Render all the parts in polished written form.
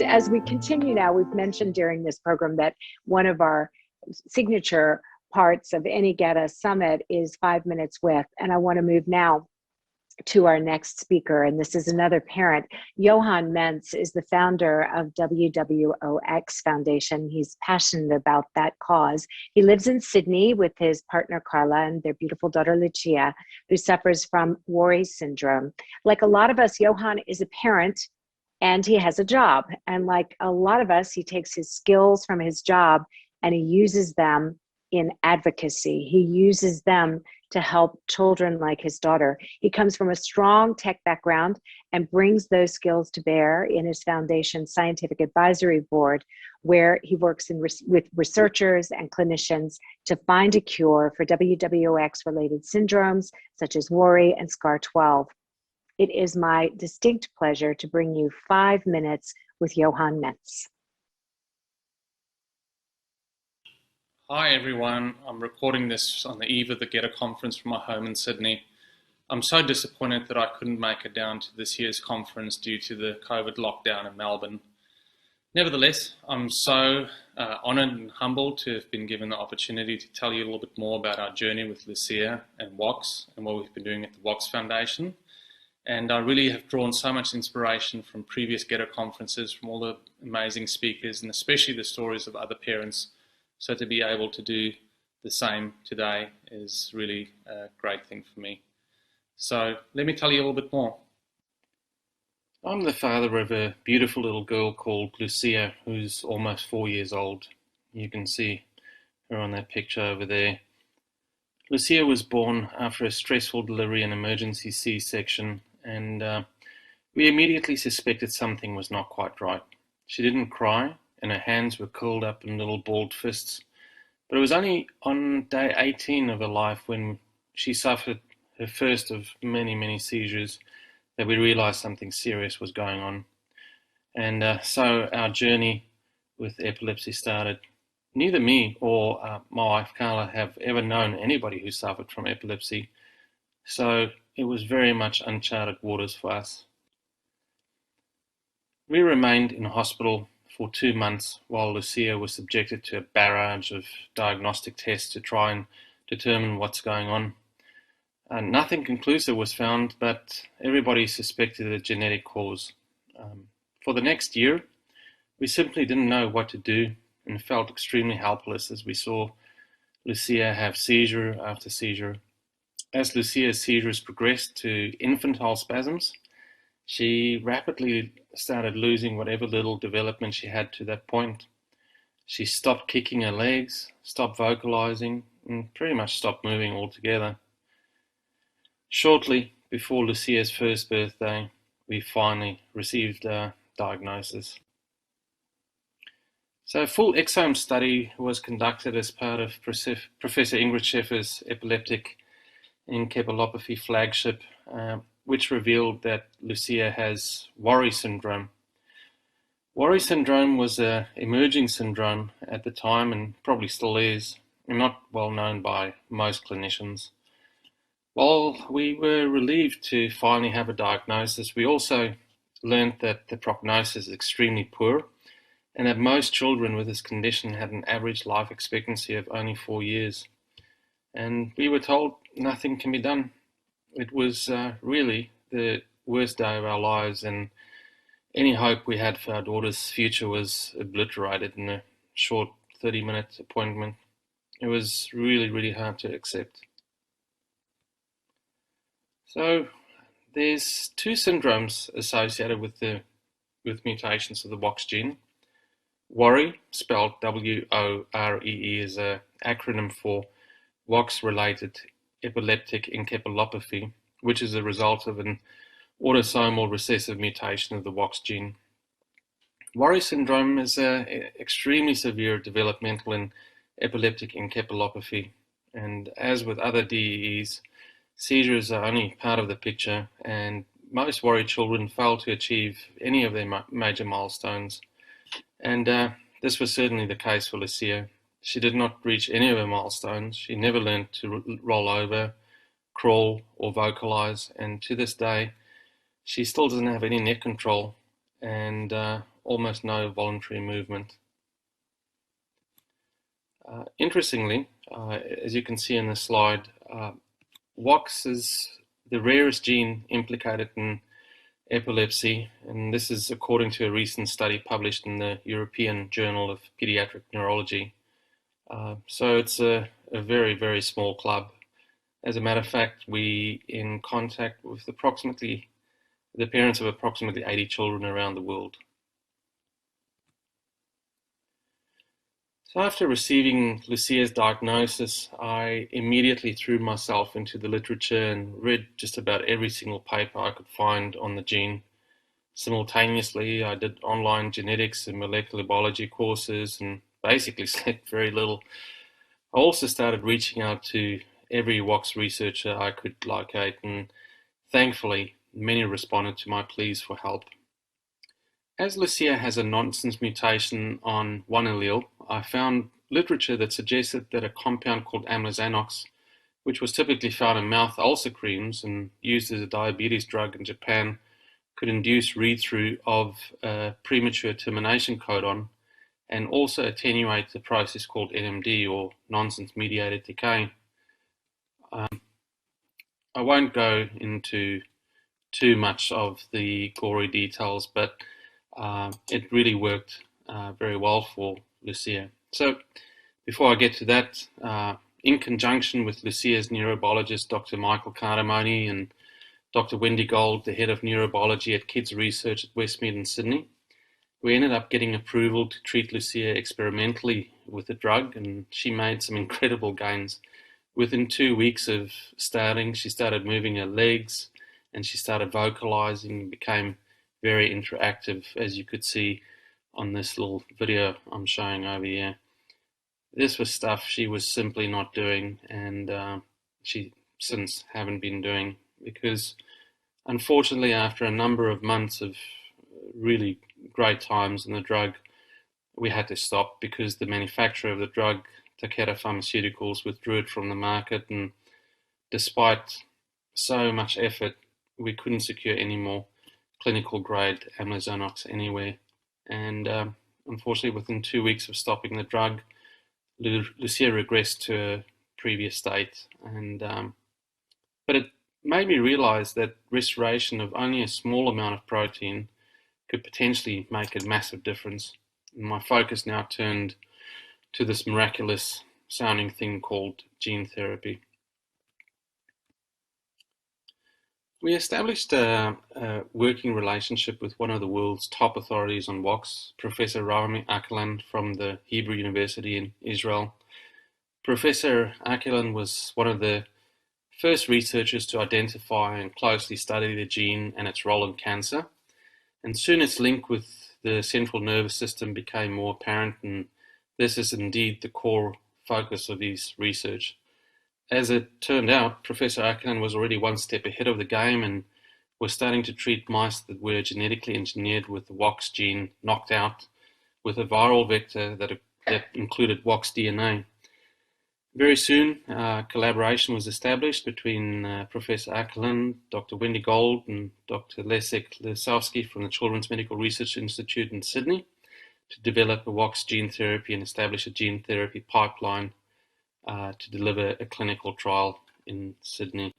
As we continue now, we've mentioned during this program that one of our signature parts of any GETA Summit is 5 minutes with, and I want to move now to our next speaker, and this is another parent. Johan Mentz is the founder of WWOX Foundation. He's passionate about that cause. He lives in Sydney with his partner Carla and their beautiful daughter Lucia, who suffers from Wari syndrome. Like a lot of us, Johan is a parent and he has a job. And like a lot of us, he takes his skills from his job and he uses them in advocacy. He uses them to help children like his daughter. He comes from a strong tech background and brings those skills to bear in his foundation's scientific advisory board, where he works with researchers and clinicians to find a cure for WWOX-related syndromes such as Wari and SCAR12. It is my distinct pleasure to bring you 5 minutes with Johan Mentz. Hi everyone, I'm recording this on the eve of the GETA conference from my home in Sydney. I'm so disappointed that I couldn't make it down to this year's conference due to the COVID lockdown in Melbourne. Nevertheless, I'm so honoured and humbled to have been given the opportunity to tell you a little bit more about our journey with Lucia and WOX and what we've been doing at the WOX Foundation. And I really have drawn so much inspiration from previous GETA conferences, from all the amazing speakers, and especially the stories of other parents. So to be able to do the same today is really a great thing for me. So let me tell you a little bit more. I'm the father of a beautiful little girl called Lucia, who's almost 4 years old. You can see her on that picture over there. Lucia was born after a stressful delivery and emergency C-section, and we immediately suspected something was not quite right. She didn't cry, and her hands were curled up in little balled fists. But it was only on day 18 of her life, when she suffered her first of many, many seizures, that we realized something serious was going on. And so our journey with epilepsy started. Neither me or my wife Carla have ever known anybody who suffered from epilepsy, so it was very much uncharted waters for us. We remained in hospital for 2 months while Lucia was subjected to a barrage of diagnostic tests to try and determine what's going on. Nothing conclusive was found, but everybody suspected a genetic cause. For the next year, we simply didn't know what to do and felt extremely helpless as we saw Lucia have seizure after seizure. As Lucia's seizures progressed to infantile spasms, she rapidly started losing whatever little development she had to that point. She stopped kicking her legs, stopped vocalizing, and pretty much stopped moving altogether. Shortly before Lucia's first birthday, we finally received a diagnosis. So a full exome study was conducted as part of Professor Ingrid Scheffer's epileptic encephalopathy flagship, which revealed that Lucia has Wari syndrome. Wari syndrome was an emerging syndrome at the time, and probably still is, and not well known by most clinicians. While we were relieved to finally have a diagnosis, we also learned that the prognosis is extremely poor, and that most children with this condition had an average life expectancy of only 4 years. And we were told nothing can be done. It was really the worst day of our lives, and any hope we had for our daughter's future was obliterated in a short 30-minute appointment. It was really, really hard to accept. So there's 2 syndromes associated with mutations of the WOX gene. Wari, spelled W-O-R-E-E, is an acronym for WOX-related epileptic encephalopathy, which is a result of an autosomal recessive mutation of the WOX gene. Wari syndrome is an extremely severe developmental and epileptic encephalopathy, and as with other DEEs, seizures are only part of the picture, and most Wari children fail to achieve any of their major milestones. And this was certainly the case for Lucia. She did not reach any of her milestones. She never learned to roll over, crawl, or vocalize, and to this day, she still doesn't have any neck control, and almost no voluntary movement. Interestingly, as you can see in the slide, WOX is the rarest gene implicated in epilepsy, and this is according to a recent study published in the European Journal of Pediatric Neurology. So it's a very, very small club. As a matter of fact, we're in contact with the parents of approximately 80 children around the world. So after receiving Lucia's diagnosis, I immediately threw myself into the literature and read just about every single paper I could find on the gene. Simultaneously, I did online genetics and molecular biology courses and basically slept very little. I also started reaching out to every WOX researcher I could locate, and thankfully, many responded to my pleas for help. As Lucia has a nonsense mutation on one allele, I found literature that suggested that a compound called amlozanox, which was typically found in mouth ulcer creams and used as a diabetes drug in Japan, could induce read-through of a premature termination codon and also attenuate the process called NMD, or nonsense-mediated decay. I won't go into too much of the gory details, but it really worked very well for Lucia. So before I get to that, in conjunction with Lucia's neurobiologist, Dr. Michael Cardamone, and Dr. Wendy Gold, the head of neurobiology at Kids Research at Westmead in Sydney, we ended up getting approval to treat Lucia experimentally with the drug, and she made some incredible gains. Within 2 weeks of starting, she started moving her legs, and she started vocalizing, became very interactive, as you could see on this little video I'm showing over here. This was stuff she was simply not doing, and she since haven't been doing, because unfortunately after a number of months of really great times in the drug, we had to stop because the manufacturer of the drug, Takeda Pharmaceuticals, withdrew it from the market, and despite so much effort, we couldn't secure any more clinical grade amlozanox anywhere. And unfortunately, within 2 weeks of stopping the drug, Lucia regressed to her previous state. And but it made me realize that restoration of only a small amount of protein could potentially make a massive difference. And my focus now turned to this miraculous sounding thing called gene therapy. We established a working relationship with one of the world's top authorities on WOX, Professor Rami Akilan from the Hebrew University in Israel. Professor Akilan was one of the first researchers to identify and closely study the gene and its role in cancer. And soon its link with the central nervous system became more apparent, and this is indeed the core focus of his research. As it turned out, Professor Akilan was already one step ahead of the game and was starting to treat mice that were genetically engineered with the WOX gene knocked out with a viral vector that included WOX DNA. Very soon, collaboration was established between Professor Akilan, Dr. Wendy Gold, and Dr. Leszek Lesowski from the Children's Medical Research Institute in Sydney to develop a WOX gene therapy and establish a gene therapy pipeline to deliver a clinical trial in Sydney.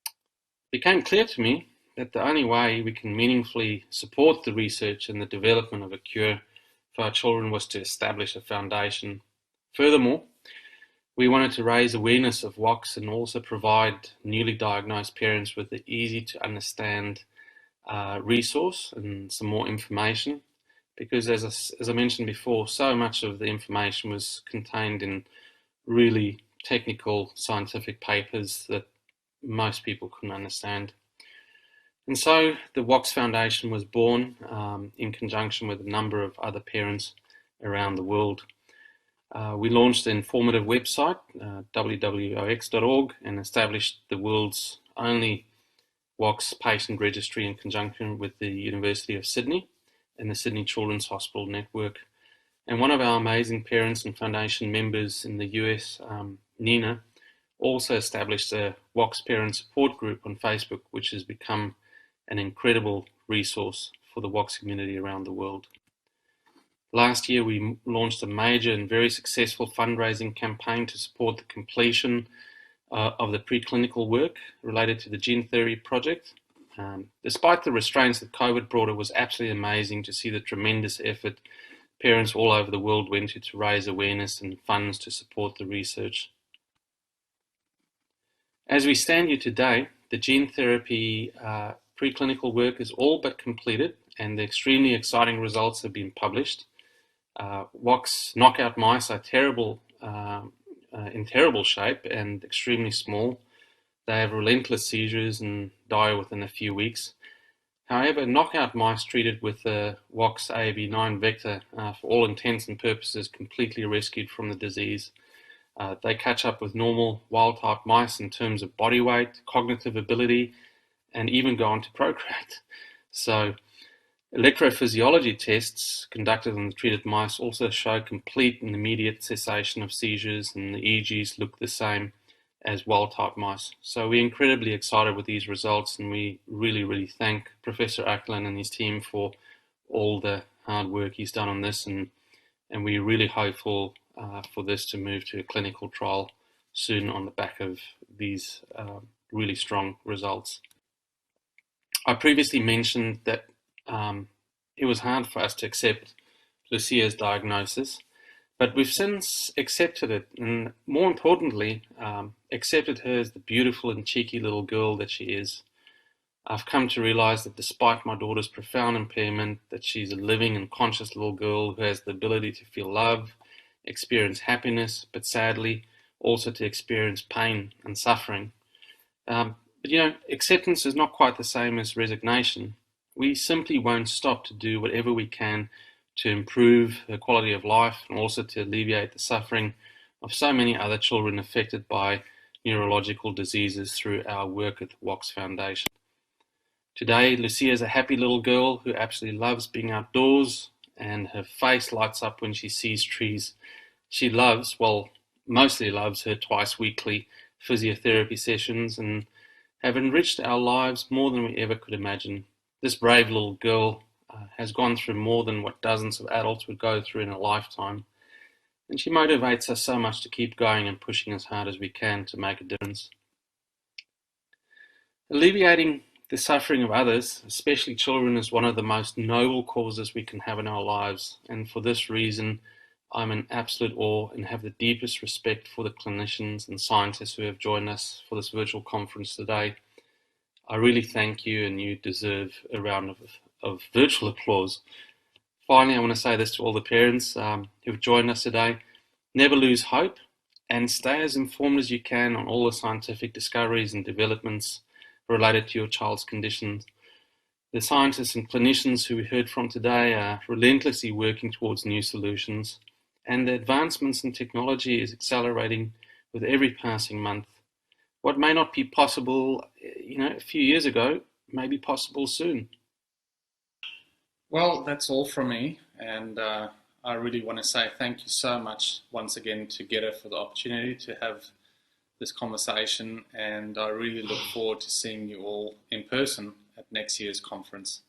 It became clear to me that the only way we can meaningfully support the research and the development of a cure for our children was to establish a foundation. Furthermore, we wanted to raise awareness of WOX and also provide newly diagnosed parents with an easy to understand resource and some more information, because as I mentioned before, so much of the information was contained in really technical scientific papers that most people couldn't understand. And so the WOX Foundation was born in conjunction with a number of other parents around the world. We launched an informative website, www.wox.org, and established the world's only WOX patient registry in conjunction with the University of Sydney and the Sydney Children's Hospital Network. And one of our amazing parents and foundation members in the US, Nina, also established a WOX parent support group on Facebook, which has become an incredible resource for the WOX community around the world. Last year, we launched a major and very successful fundraising campaign to support the completion of the preclinical work related to the gene therapy project. Despite the restraints that COVID brought, it was absolutely amazing to see the tremendous effort parents all over the world went to raise awareness and funds to support the research. As we stand here today, the gene therapy preclinical work is all but completed, and the extremely exciting results have been published. WOX knockout mice are in terrible shape and extremely small. They have relentless seizures and die within a few weeks. However, knockout mice treated with the WOX AAV9 vector, for all intents and purposes, completely rescued from the disease. They catch up with normal wild-type mice in terms of body weight, cognitive ability, and even go on to procreate. So, electrophysiology tests conducted on the treated mice also show complete and immediate cessation of seizures, and the EEGs look the same as wild-type mice. So we're incredibly excited with these results, and we really thank Professor Ackland and his team for all the hard work he's done on this, and we're really hopeful for this to move to a clinical trial soon on the back of these really strong results. I previously mentioned that it was hard for us to accept Lucia's diagnosis, but we've since accepted it, and more importantly, accepted her as the beautiful and cheeky little girl that she is. I've come to realize that despite my daughter's profound impairment, that she's a living and conscious little girl who has the ability to feel love, experience happiness, but sadly also to experience pain and suffering. But acceptance is not quite the same as resignation. We simply won't stop to do whatever we can to improve her quality of life and also to alleviate the suffering of so many other children affected by neurological diseases through our work at the WOX Foundation. Today, Lucia is a happy little girl who absolutely loves being outdoors, and her face lights up when she sees trees. She mostly loves her twice weekly physiotherapy sessions and have enriched our lives more than we ever could imagine. This brave little girl has gone through more than what dozens of adults would go through in a lifetime, and she motivates us so much to keep going and pushing as hard as we can to make a difference. Alleviating the suffering of others, especially children, is one of the most noble causes we can have in our lives, and for this reason I'm in absolute awe and have the deepest respect for the clinicians and scientists who have joined us for this virtual conference today. I really thank you, and you deserve a round of virtual applause. Finally, I want to say this to all the parents who've joined us today. Never lose hope and stay as informed as you can on all the scientific discoveries and developments related to your child's conditions. The scientists and clinicians who we heard from today are relentlessly working towards new solutions, and the advancements in technology is accelerating with every passing month. What may not be possible, a few years ago, may be possible soon. Well, that's all from me, and I really want to say thank you so much once again to GETA for the opportunity to have this conversation, and I really look forward to seeing you all in person at next year's conference.